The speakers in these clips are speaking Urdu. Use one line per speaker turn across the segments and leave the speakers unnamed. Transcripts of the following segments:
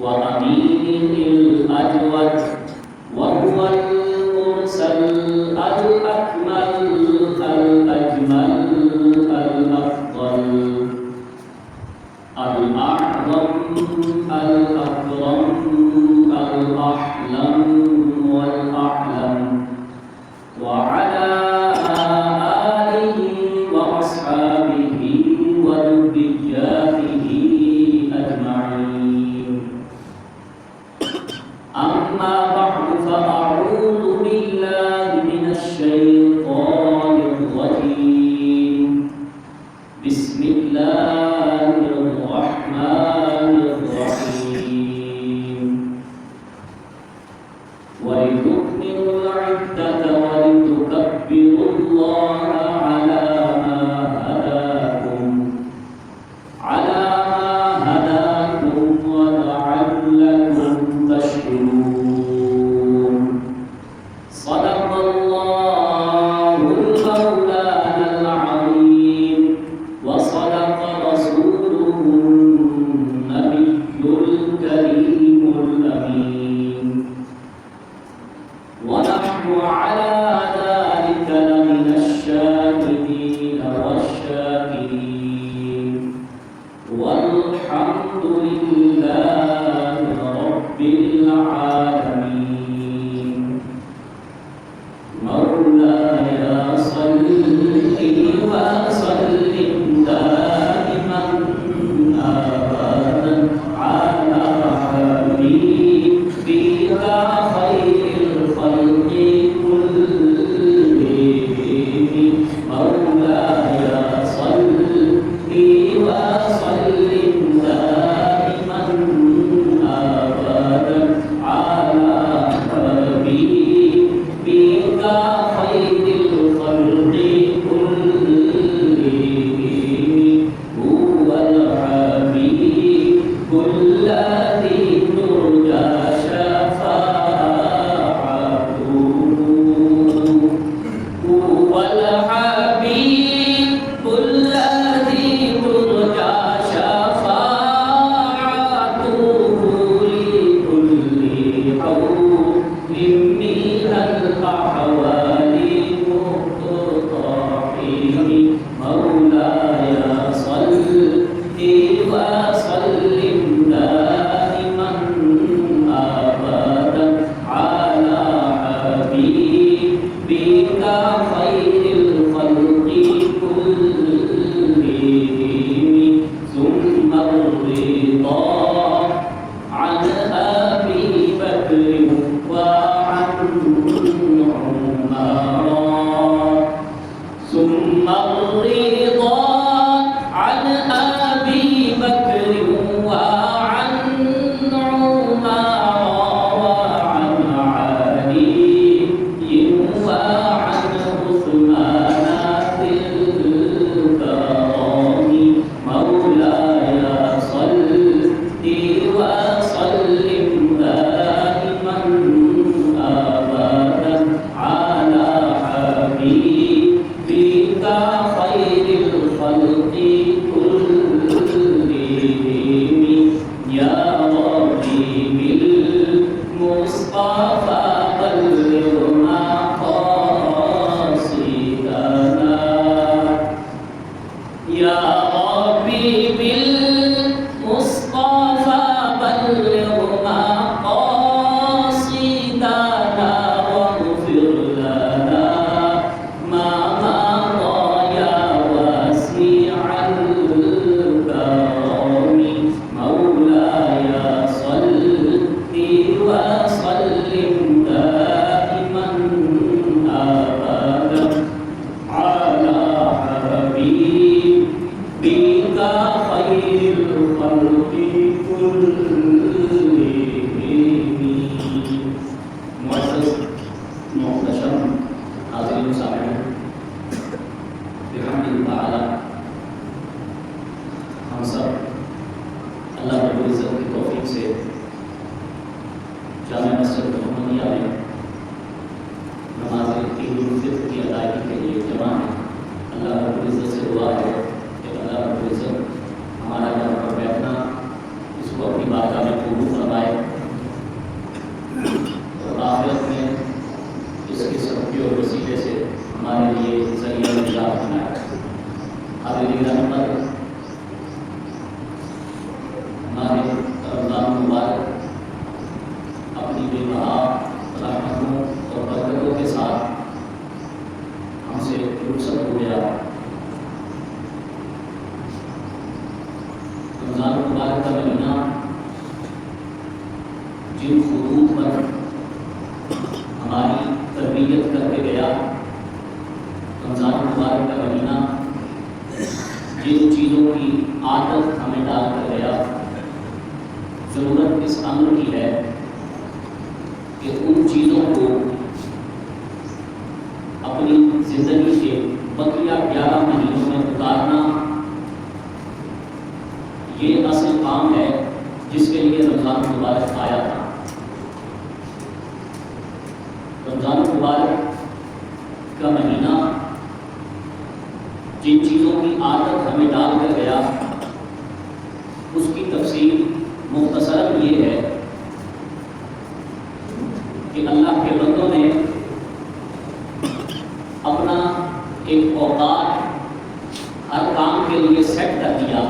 وأمينه الأجود وهو المرسل الأكمل الأجمل الأفضل الأعظم الأكرم الأحلم والأعلم وعلى آله وأصحابه وذرياته أجمعين أما بعد فأعوذ بالله من الشيطان الرجيم بسم الله الرحمن الرحيم ولتكملوا العدة ولتكبروا الله على ما هداكم ولعلكم تشكرون صدق الله المولانا العظيم وصدق رسوله النبي الكريم الأمين ونحن على ذلك لمن الشاهدين والشاكرين والحمد لله رب العالمين مولاي صل وسلم دائما أبدا على حبيبك خير الخلق كلهم مولاي صل وسلم دائما أبدا على حبيبك خير الخلق كلهم هو الحبيب الذي ترجى شفاعته هو الحبيب الذي ترجى شفاعته لكل حول من الأحوال مقتحم مولاي صل وسلم دائما أبدا على حبيبك خير الخلق كلهم ثم الرضا عن أبي بكر وعن عمر ثم الرضا عن أبي بكر وعن عمر وعن علي وعن عثمان في الكرام مولاي صل وسلم دائما أبدا على حبيبك خير الخلق كلهم يا ربي بالمصطفى بلغ مقاصدنا يا ربي بالمصطفى بلغ مقاصدنا واغفر لنا ما مضى يا واسع الكرم مولاي صل وسلم مہینہ جن خطوط پر ہماری تربیت کر کے گیا، رمضان المبارک کا مہینہ جن چیزوں کی عادت ہمیں ڈال کر گیا، ضرورت اس امر کی ہے کہ ان چیزوں کو اپنی زندگی کے بقیہ 11 مہینوں میں اتارنا یہ اصل کام ہے جس کے لیے رمضان المبارک آیا تھا۔ رمضان المبارک کا مہینہ جن چیزوں کی عادت ہمیں ڈال کر گیا، اس کی تفصیل مختصراً یہ ہے کہ اللہ کے بندوں نے اپنا ایک اوقات ہر کام کے لیے سیٹ کر دیا۔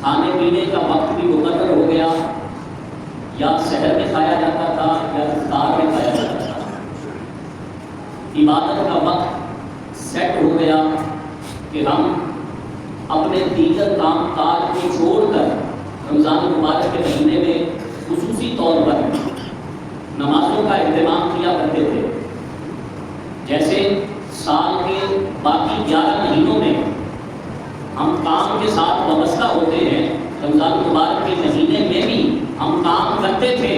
کھانے پینے کا وقت بھی مقرر ہو گیا، یا سحر میں کھایا جاتا تھا یا افطار میں کھایا جاتا تھا۔ عبادت کا وقت سیٹ ہو گیا کہ ہم اپنے دیگر کام کاج کو چھوڑ کر رمضان المبارک کے مہینے میں خصوصی طور پر نمازوں کا اہتمام کیا کرتے تھے۔ جیسے سال کے باقی 11 مہینوں میں ہم کام کے ساتھ وابستہ ہوتے ہیں، رمضان المبارک کے مہینے میں بھی ہم کام کرتے تھے،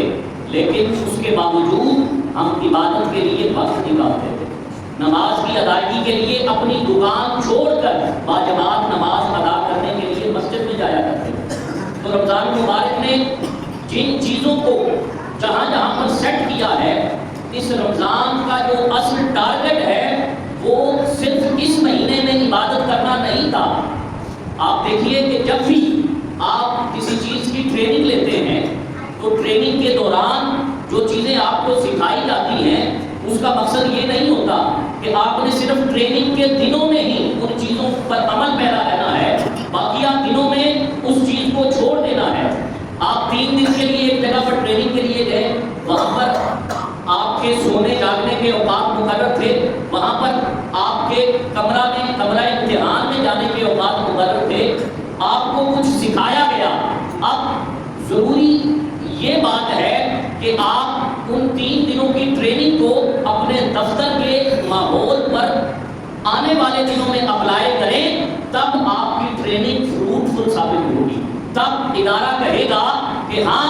لیکن اس کے باوجود ہم عبادت کے لیے وقت نکالتے تھے۔ نماز کی ادائیگی کے لیے اپنی دکان چھوڑ کر واجبات نماز ادا کرنے کے لیے مسجد میں جایا کرتے تھے۔ تو رمضان المبارک نے جن چیزوں کو جہاں جہاں پر سیٹ کیا ہے، اس رمضان کا جو اصل ٹارگٹ ہے وہ صرف اس مہینے میں عبادت کرنا نہیں تھا۔ آپ دیکھیے کہ جب بھی آپ کسی چیز کی ٹریننگ لیتے ہیں تو ٹریننگ کے دوران جو چیزیں آپ کو سکھائی جاتی ہیں اس کا مقصد یہ نہیں ہوتا کہ آپ نے صرف ٹریننگ کے دنوں میں ہی ان چیزوں پر عمل پیرا رہنا ہے، باقیہ دنوں میں اس چیز کو چھوڑ دینا ہے۔ آپ 3 دن کے لیے ایک جگہ پر ٹریننگ کے لیے گئے، وہاں پر آپ کے سونے جاگنے کے اوقات مقرر تھے، وہاں پر آپ کے کمرہ امتحان میں جانے کے اوقات مقرر تھے، آپ کو کچھ سکھایا گیا۔ اب ضروری یہ بات ہے کہ آپ ان 3 دنوں کی ٹریننگ کو اپنے دفتر کے ماحول پر آنے والے دنوں میں اپلائی کریں، تب آپ کی ٹریننگ فروٹفل ثابت ہوگی۔ تب ادارہ کہے گا کہ ہاں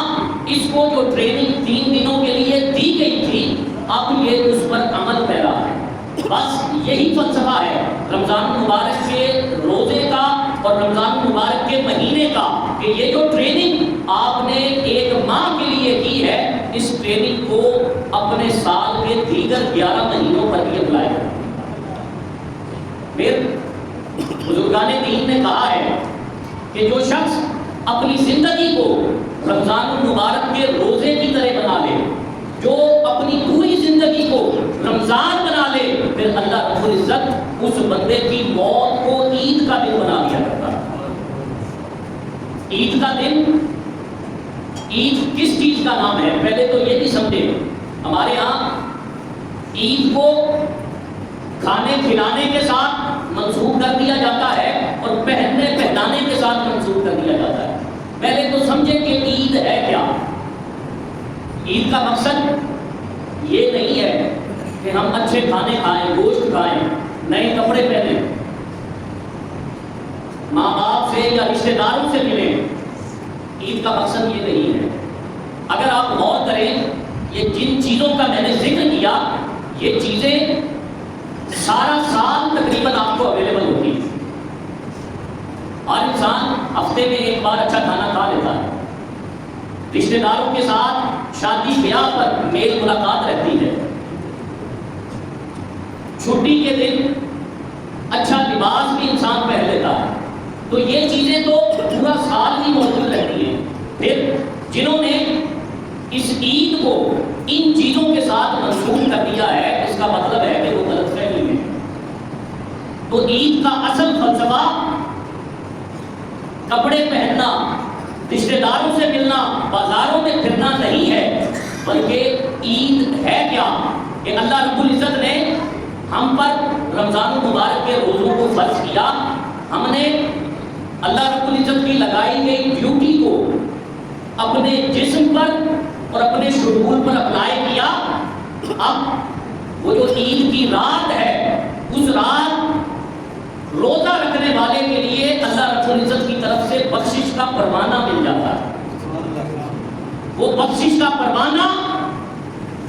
اس کو جو ٹریننگ 3 دنوں کے لیے دی گئی تھی اب یہ اس پر عمل پیرا ہے۔ بس یہی فلسفہ ہے رمضان مبارک کے روزے کا اور رمضان مبارک کے مہینے کا، کہ یہ جو ٹریننگ آپ نے 1 ماہ کے لیے کی ہے، اس ٹریننگ کو اپنے سال کے دیگر 11 مہینوں پر بھی اپلائی کریں۔ پھر بزرگان دین نے کہا ہے کہ جو شخص اپنی زندگی کو رمضان المبارک کے روزے کی طرح بنا لے، جو اپنی پوری زندگی کو رمضان بنا لے، پھر اللہ رب العزت اس بندے کی موت کو عید کا دن بنا دیا کرتا ہے۔ عید کا دن، عید کس چیز کا نام ہے؟ پہلے تو یہ بھی سمجھے، ہمارے ہاں عید کو کھانے کھلانے کے ساتھ منسوخ کر دیا جاتا ہے اور پہننے پہنانے کے ساتھ منسوخ کر دیا جاتا ہے۔ پہلے تو سمجھے کہ عید ہے کیا۔ عید کا مقصد یہ نہیں ہے کہ ہم اچھے کھانے کھائیں، گوشت کھائیں، نئے کپڑے پہنیں، ماں باپ سے یا رشتہ داروں سے ملیں۔ عید کا مقصد یہ نہیں ہے۔ اگر آپ غور کریں، یہ جن چیزوں کا میں نے ذکر کیا، یہ چیزیں سارا سال تقریباً آپ کو اویلیبل ہوتی ہے۔ اور انسان ہفتے میں 1 بار اچھا کھانا کھا لیتا ہے، رشتہ داروں کے ساتھ شادی بیاہ پر میل ملاقات رہتی ہے، چھٹی کے دن اچھا لباس بھی انسان پہن لیتا ہے۔ تو یہ چیزیں تو پورا سال ہی موجود رہتی ہیں۔ پھر جنہوں نے اس عید کو ان چیزوں کے ساتھ منسوخ کر دیا ہے، اس کا مطلب ہے کہ وہ غلط فہمی ہے۔ تو عید کا اصل فلسفہ کپڑے پہننا، رشتہ داروں سے ملنا، بازاروں میں پھرنا نہیں ہے، بلکہ عید ہے کیا کہ اللہ رب العزت نے ہم پر رمضان المبارک کے روزوں کو فرض کیا۔ ہم نے اللہ رب العزت کی لگائی گئی ڈیوٹی کو اپنے جسم پر اور اپنے شعور پر اپلائی کیا. اب وہ جو عید کی رات ہے اس رات روزہ رکھنے والے کے لیے اللہ رب العزت کی طرف سے بخشش کا پروانہ مل جاتا ہے. وہ بخشش کا پروانہ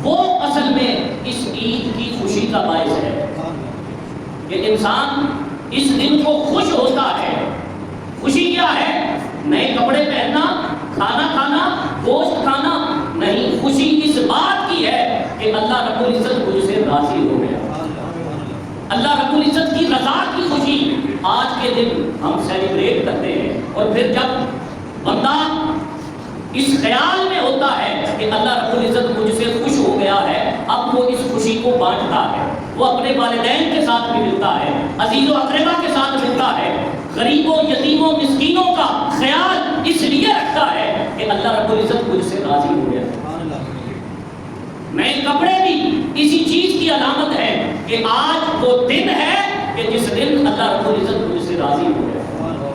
وہ اصل میں اس عید کی خوشی کا باعث ہے کہ انسان اس دن کو خوش ہوتا ہے. خوشی کیا ہے؟ نئے کپڑے پہننا، کھانا کھانا، گوشت کھانا نہیں. خوشی اس بات کی ہے کہ اللہ رب العزت مجھ سے راضی ہو گیا. اللہ رب العزت کی رضا کی خوشی آج کے دن ہم سیلیبریٹ کرتے ہیں. اور پھر جب بندہ اس خیال میں ہوتا ہے کہ اللہ رب العزت مجھ سے خوش ہو گیا ہے، اب وہ اس خوشی کو بانٹتا ہے. وہ اپنے والدین کے ساتھ بھی ملتا ہے، عزیز و اقربا کے ساتھ ملتا ہے، غریبوں یتیموں مسکینوں کا خیال اس لیے رکھتا ہے کہ اللہ رب العزت مجھ سے راضی ہو گیا. نئے کپڑے بھی اسی چیز کی علامت ہے کہ آج وہ دن ہے کہ جس دن اللہ رب العزت مجھ سے راضی ہو گیا.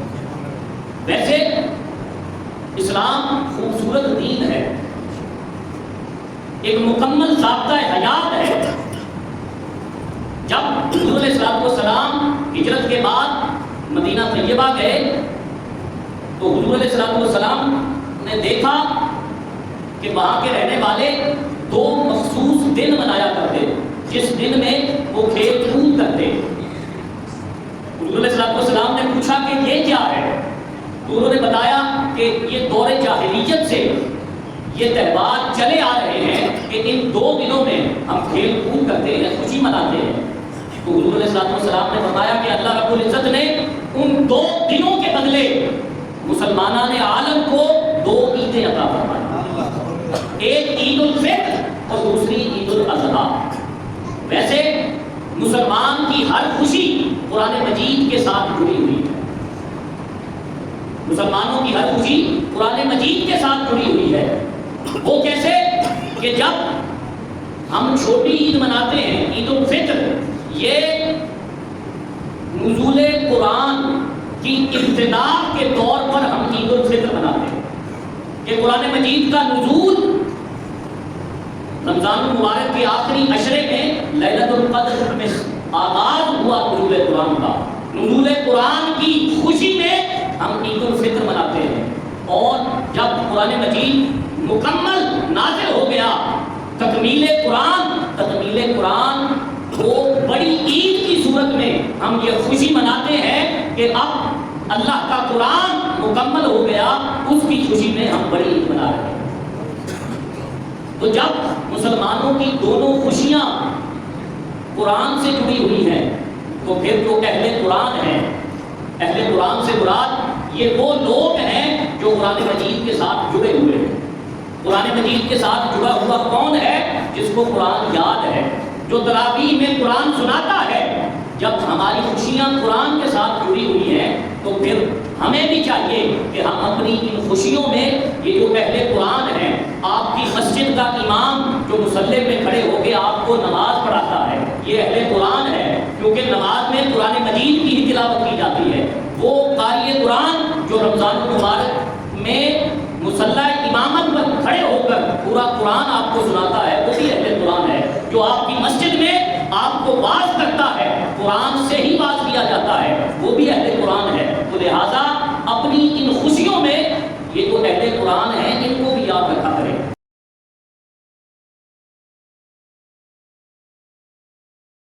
ویسے اسلام خوبصورت دین ہے، ایک مکمل ضابطہ حیات ہے. جب حضور علیہ السلام ہجرت کے بعد مدینہ طیبہ گئے تو حضور علیہ السلام نے دیکھا کہ وہاں کے رہنے والے دو مخصوص دن منایا کرتے جس دن میں وہ کھیل کود کرتے. حضور علیہ السلام نے پوچھا کہ یہ کیا ہے؟ تو انہوں نے بتایا کہ یہ دور جاہلیت سے یہ تہوار چلے آ رہے ہیں کہ ان دو دنوں میں ہم کھیل کود کرتے ہیں، خوشی مناتے ہیں. تو حضور علیہ السلام نے فرمایا کہ اللہ رب العزت نے ان دو دنوں کے بدلے مسلمانان عالم کو دو عیدیں عطا فرمائی، ایک عید الفطر اور دوسری عید الاضحیٰ. ویسے مسلمان کی ہر خوشی قرآن مجید کے ساتھ جڑی ہوئی ہے. مسلمانوں کی ہر خوشی قرآن مجید کے ساتھ جڑی ہوئی ہے. وہ کیسے کہ جب ہم چھوٹی عید مناتے ہیں عید الفطر، یہ نزول قرآن کی ابتدا کے طور پر ہم عید الفطر مناتے ہیں کہ قرآن مجید کا نزول رمضان المبارک کے آخری عشرے میں لیلۃ القدر میں آغاز ہوا. نزول قرآن کا نزول قرآن کی خوشی میں ہم عید الفطر مناتے ہیں. اور جب قرآن مجید مکمل نازل ہو گیا، تکمیل قرآن کو بڑی عید کی صورت میں ہم یہ خوشی مناتے ہیں کہ اب اللہ کا قرآن مکمل ہو گیا. اس کی خوشی میں ہم بڑی عید منا رہے ہیں. تو جب مسلمانوں کی دونوں خوشیاں قرآن سے جڑی ہوئی ہیں تو پھر جو اہل قرآن ہیں، اہل قرآن سے مراد یہ وہ لوگ ہیں جو قرآن مجید کے ساتھ جڑے ہوئے ہیں. قرآن مجید کے ساتھ جڑا ہوا کون ہے؟ جس کو قرآن یاد ہے، جو تراویح میں قرآن سناتا ہے. جب ہماری خوشیاں قرآن کے ساتھ جڑی ہوئی ہیں تو پھر ہمیں بھی چاہیے کہ ہم اپنی ان خوشیوں میں یہ جو اہل قرآن ہیں، آپ کی مسجد کا امام جو مصلی پہ کھڑے ہو کے آپ کو نماز پڑھاتا ہے، یہ اہل قرآن ہے، کیونکہ نماز میں قرآن مجید کی ہی تلاوت کی جاتی ہے. وہ قاری قرآن جو رمضان المبارک میں مصلی امامت پر کھڑے ہو کر پورا قرآن آپ کو سناتا ہے، وہ بھی اہل قرآن ہے. جو آپ کی مسجد میں آپ کو واعظ کرتا ہے، قرآن سے ہی واعظ کیا جاتا ہے، وہ بھی اہل